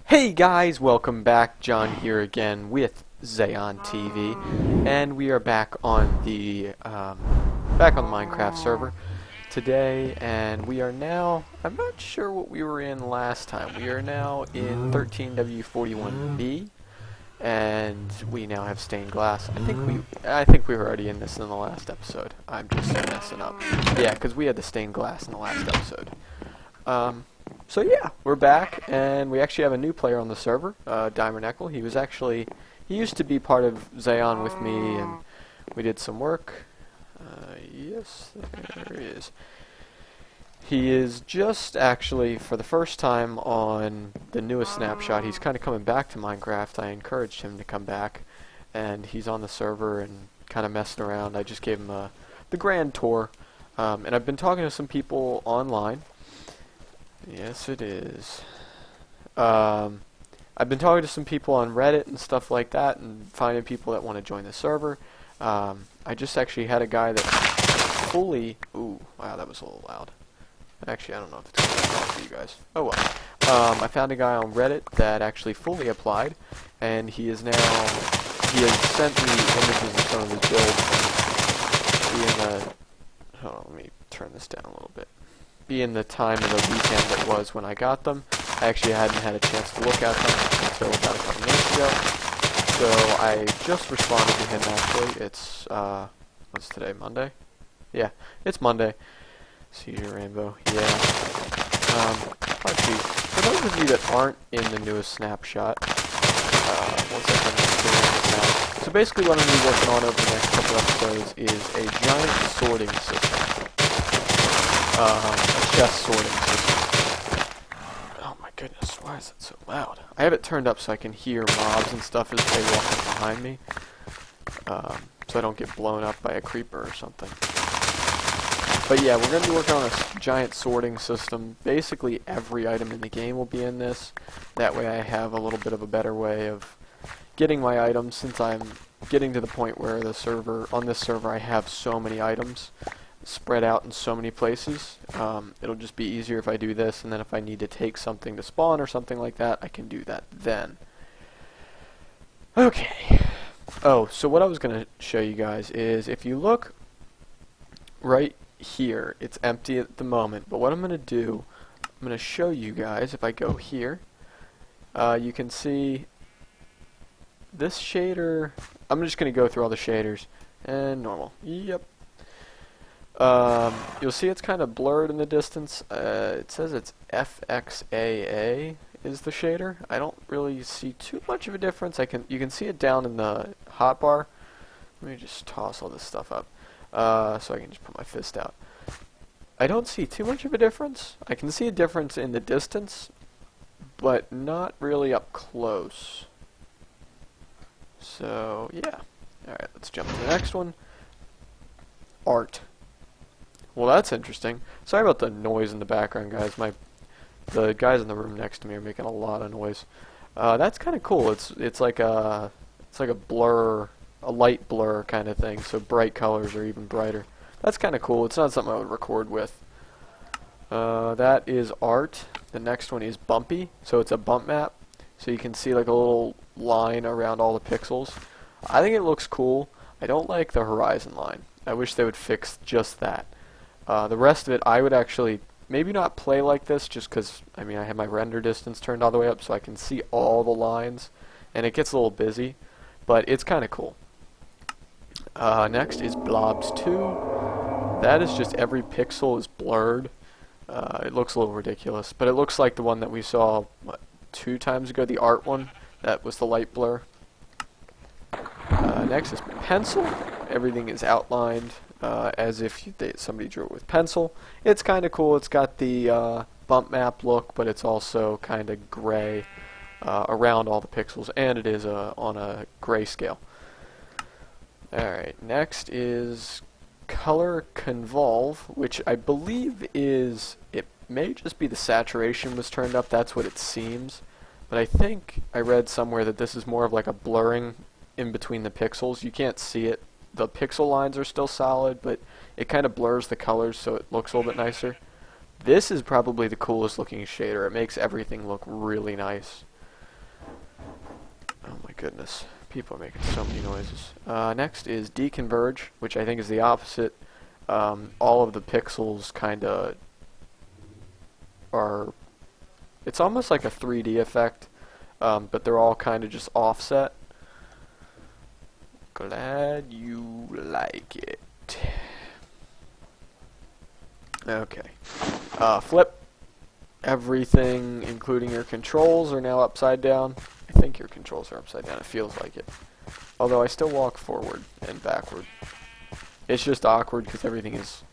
Hey guys, welcome back. John here again with Zayon TV, and we are back on the Minecraft server today, and we are now. I'm not sure what we were in last time. We are now in 13W41B, and we now have stained glass. I think we were already in this in the last episode. I'm just messing up. Yeah, because we had the stained glass in the last episode. So yeah, we're back, and we actually have a new player on the server, Dimerneckle. He used to be part of Zayon with me, and we did some work. Yes, there he is. He is just actually, for the first time on the newest snapshot, he's kind of coming back to Minecraft. I encouraged him to come back, and he's on the server and kind of messing around. I just gave him the grand tour, and I've been talking to some people online. Yes, it is. I've been talking to some people on Reddit and stuff like that, and finding people that want to join the server. I just actually had a guy that fully... Ooh, wow, that was a little loud. Actually, I don't know if it's going to be loud for you guys. Oh well. I found a guy on Reddit that actually fully applied, and he has sent me images of some of his builds. Hold on, let me turn this down a little bit. Being the time of the weekend it was when I got them, I actually hadn't had a chance to look at them until about a couple minutes ago. So I just responded to him actually. It's, what's today, Monday? Yeah, it's Monday. See your rainbow, yeah. Let's see, for those of you that aren't in the newest snapshot, one second, so basically what I'm going to be working on over the next couple episodes is a giant sorting system. A chest sorting system. Oh my goodness, why is it so loud? I have it turned up so I can hear mobs and stuff as they walk up behind me. So I don't get blown up by a creeper or something. But yeah, we're going to be working on a giant sorting system. Basically every item in the game will be in this. That way I have a little bit of a better way of getting my items, since I'm getting to the point where on this server I have so many items spread out in so many places. It'll just be easier if I do this, and then if I need to take something to spawn or something like that, I can do that then. Okay. Oh, so what I was going to show you guys is, if you look right here, it's empty at the moment, but what I'm going to do, I'm going to show you guys, if I go here, you can see this shader. I'm just going to go through all the shaders, and normal. Yep. You'll see it's kind of blurred in the distance. It says it's FXAA is the shader. I don't really see too much of a difference. You can see it down in the hotbar. Let me just toss all this stuff up, so I can just put my fist out. I don't see too much of a difference. I can see a difference in the distance, but not really up close. So yeah. Alright, let's jump to the next one. Art. Well, that's interesting. Sorry about the noise in the background, guys. The guys in the room next to me are making a lot of noise. That's kind of cool. It's like a blur, a light blur kind of thing. So bright colors are even brighter. That's kind of cool. It's not something I would record with. That is art. The next one is bumpy. So it's a bump map. So you can see like a little line around all the pixels. I think it looks cool. I don't like the horizon line. I wish they would fix just that. The rest of it, I would actually maybe not play like this, just because, I mean, I have my render distance turned all the way up so I can see all the lines, and it gets a little busy, but it's kind of cool. Next is Blobs 2. That is just every pixel is blurred. It looks a little ridiculous, but it looks like the one that we saw, what, 2 times ago, the art one. That was the light blur. Next is Pencil. Everything is outlined as if somebody drew it with pencil. It's kind of cool. It's got the bump map look, but it's also kind of gray around all the pixels, and it is on a grayscale. Alright, next is Color Convolve, which I believe is, it may just be the saturation was turned up, that's what it seems, but I think I read somewhere that this is more of like a blurring in between the pixels. You can't see it. The pixel lines are still solid, but it kind of blurs the colors so it looks a little bit nicer. This is probably the coolest looking shader. It makes everything look really nice. Oh my goodness. People are making so many noises. Next is deconverge, which I think is the opposite. All of the pixels kind of are... It's almost like a 3D effect, but they're all kind of just offset. Glad you like it. Okay. Flip. Everything, including your controls, are now upside down. I think your controls are upside down. It feels like it. Although I still walk forward and backward. It's just awkward because everything is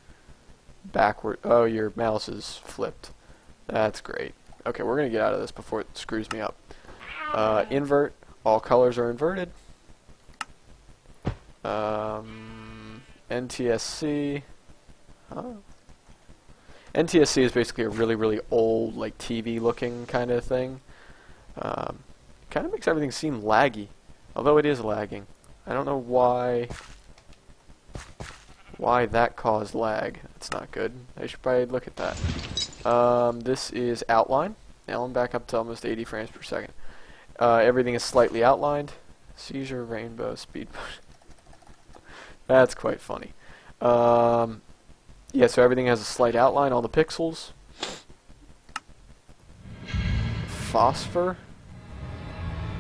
backward. Oh, your mouse is flipped. That's great. Okay, we're going to get out of this before it screws me up. Invert. All colors are inverted. NTSC. Huh? NTSC is basically a really, really old, like TV looking kind of thing. Kind of makes everything seem laggy, although it is lagging. I don't know why that caused lag. That's not good. I should probably look at that. This is outline. Now I'm back up to almost 80 frames per second. Everything is slightly outlined. Seizure, rainbow, speed. That's quite funny. Yeah, so everything has a slight outline, all the pixels. Phosphor.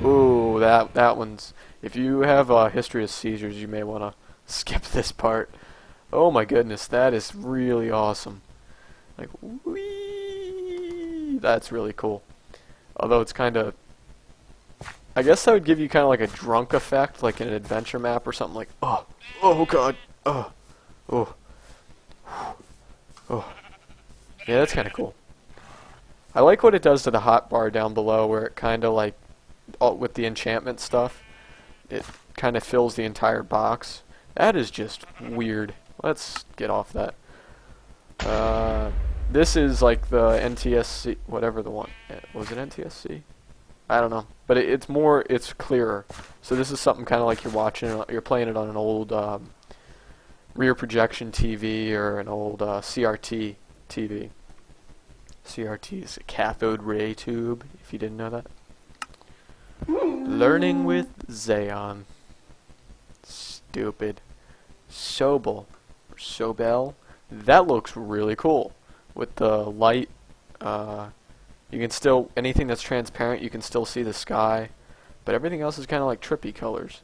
Ooh, that one's... If you have a history of seizures, you may want to skip this part. Oh my goodness, that is really awesome. Like, whee! That's really cool. Although it's kind of... I guess that would give you kind of like a drunk effect, like in an adventure map or something like, oh god, oh. Oh. Yeah, that's kind of cool. I like what it does to the hotbar down below, where it kind of like, with the enchantment stuff, it kind of fills the entire box. That is just weird. Let's get off that. This is like the NTSC, whatever the one, was it NTSC? I don't know, but it's clearer. So this is something kind of like you're playing it on an old rear projection TV or an old CRT TV. CRT is a cathode ray tube, if you didn't know that. Learning with Xeon. Stupid. Sobel. Or Sobel. That looks really cool. With the light, you can still, anything that's transparent, you can still see the sky. But everything else is kind of like trippy colors.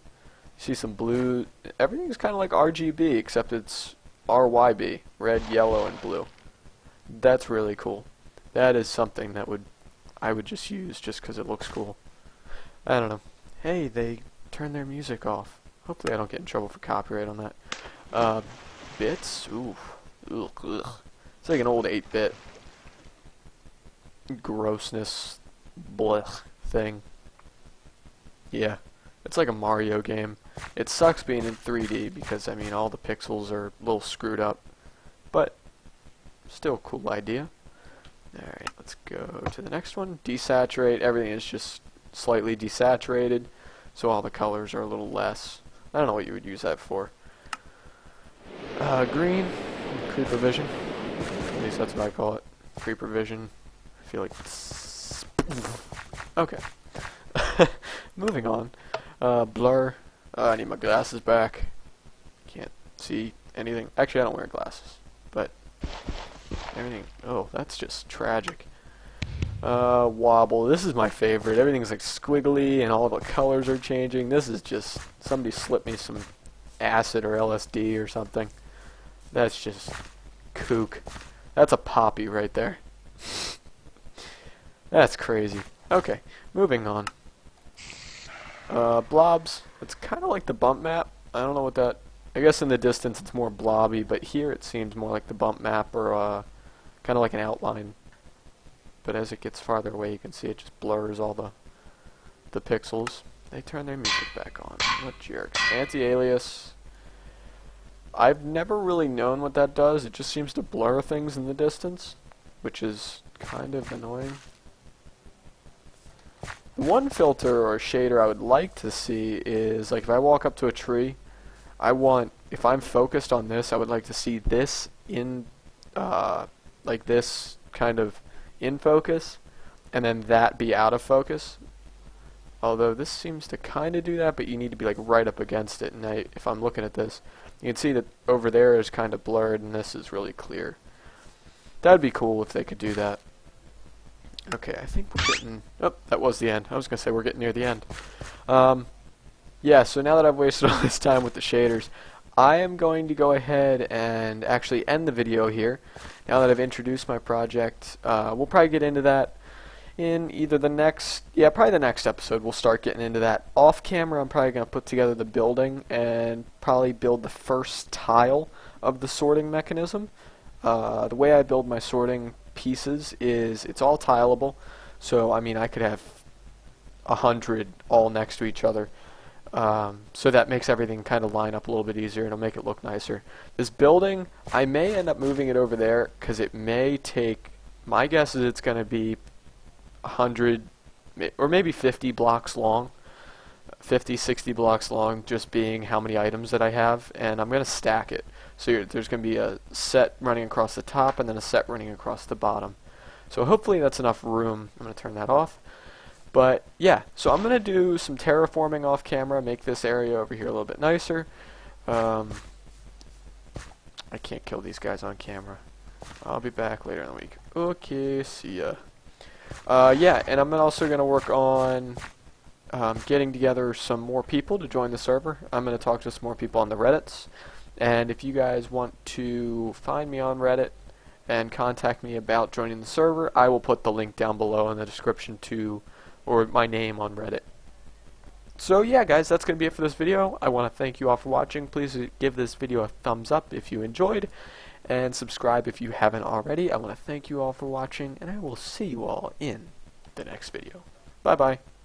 You see some blue. Everything's kind of like RGB, except it's RYB. Red, yellow, and blue. That's really cool. That is something that I would just use just because it looks cool. I don't know. Hey, they turned their music off. Hopefully I don't get in trouble for copyright on that. Bits? Ooh. Ugh. It's like an old 8-bit grossness blech thing. Yeah. It's like a Mario game. It sucks being in 3D because, I mean, all the pixels are a little screwed up. But, still a cool idea. Alright, let's go to the next one. Desaturate. Everything is just slightly desaturated, so all the colors are a little less. I don't know what you would use that for. Green. Creeper vision. At least that's what I call it. Creeper vision. I feel like... Okay. Moving on. Blur. I need my glasses back. Can't see anything. Actually, I don't wear glasses. But everything... Oh, that's just tragic. Wobble. This is my favorite. Everything's like squiggly and all the colors are changing. This is just... Somebody slipped me some acid or LSD or something. That's just... kook. That's a poppy right there. That's crazy. Okay, moving on. Blobs. It's kind of like the bump map. I don't know what that... I guess in the distance it's more blobby, but here it seems more like the bump map or kind of like an outline. But as it gets farther away, you can see it just blurs all the pixels. They turn their music back on. What jerks. Anti-alias. I've never really known what that does. It just seems to blur things in the distance, which is kind of annoying. The one filter or shader I would like to see is, like, if I walk up to a tree, if I'm focused on this, I would like to see this in, like this kind of in focus, and then that be out of focus. although this seems to kind of do that, but you need to be like right up against it. And if I'm looking at this, you can see that over there is kind of blurred and this is really clear. That'd be cool if they could do that. Okay, I think we're getting... Oh, that was the end. I was going to say we're getting near the end. Yeah, so now that I've wasted all this time with the shaders, I am going to go ahead and actually end the video here. Now that I've introduced my project, we'll probably get into that in either the next... Yeah, probably the next episode we'll start getting into that. Off camera, I'm probably going to put together the building and probably build the first tile of the sorting mechanism. The way I build my sorting pieces is it's all tileable, so I mean I could have 100 all next to each other, so that makes everything kind of line up a little bit easier and it'll make it look nicer. This building, I may end up moving it over there because it may take, my guess is it's going to be 100 or maybe 50 blocks long, 50, 60 blocks long, just being how many items that I have, and I'm going to stack it. So there's going to be a set running across the top and then a set running across the bottom. So hopefully that's enough room. I'm going to turn that off. But yeah, so I'm going to do some terraforming off camera, make this area over here a little bit nicer. I can't kill these guys on camera. I'll be back later in the week. Okay, see ya. Yeah, and I'm also going to work on getting together some more people to join the server. I'm going to talk to some more people on the Reddits. And if you guys want to find me on Reddit and contact me about joining the server, I will put the link down below in the description to, or my name on Reddit. So yeah guys, that's going to be it for this video. I want to thank you all for watching. Please give this video a thumbs up if you enjoyed, and subscribe if you haven't already. I want to thank you all for watching, and I will see you all in the next video. Bye bye.